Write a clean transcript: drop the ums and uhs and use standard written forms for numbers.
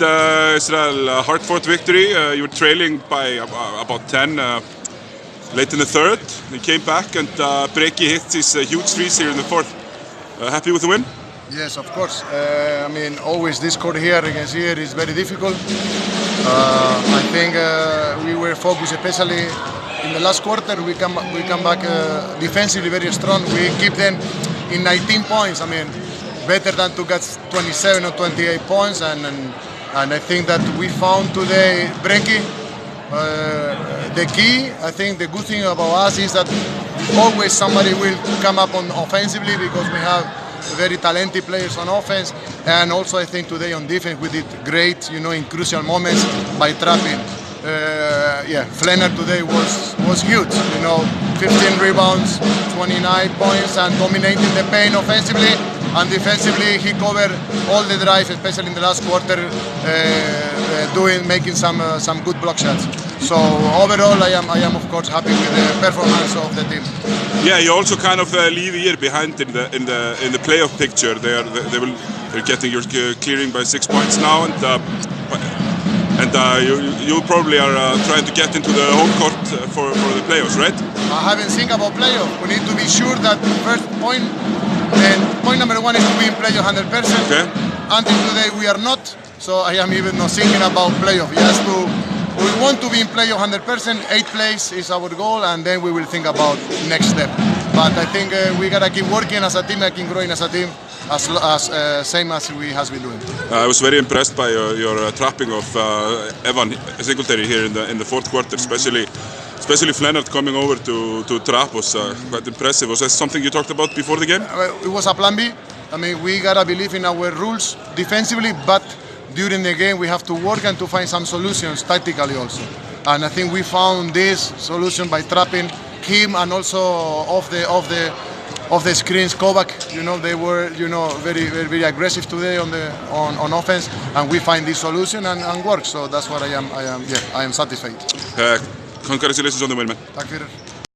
Israel, a hard-fought victory. You were trailing by about 10 late in the third. You came back and Breki hit his huge threes here in the fourth. Happy with the win? Yes, of course. I mean, always this court here against here is very difficult. I think we were focused, especially in the last quarter. We come back defensively very strong. We keep them in 19 points. I mean, better than to get 27 or 28 points. And I think that we found today Breki. The key, I think the good thing about us is that always somebody will come up on offensively because we have very talented players on offense, and also I think today on defense we did great, in crucial moments by trapping. Flanner today was huge, 15 rebounds, 29 points, and dominating the paint offensively, and defensively he covered all the drives, especially in the last quarter, making some good block shots. So overall, I am of course happy with the performance of the team. Yeah, you also kind of leave a year behind in the playoff picture. They're getting your clearing by 6 points now, and you probably are trying to get into the home court for the playoffs, right? I haven't think about playoff. We need to be sure that first point number one is to be in playoff 100%. Okay. Until today we are not, so I am even not thinking about playoff. We want to be in playoff 100%. 8th place is our goal, and then we will think about next step. But I think we gotta keep working as a team, keep growing as a team, same as we has been doing. I was very impressed by your trapping of Evan Singletary here in the fourth quarter, especially Flennard coming over to trap was quite impressive. Was that something you talked about before the game? It was a plan B. I mean, we gotta believe in our rules defensively, but during the game we have to work and to find some solutions tactically also. And I think we found this solution by trapping him, and also off the screens Kovac. They were very, very, very aggressive today on offense, and we find this solution and work. So that's what I am satisfied. Congratulations on the win, man. Tack för det.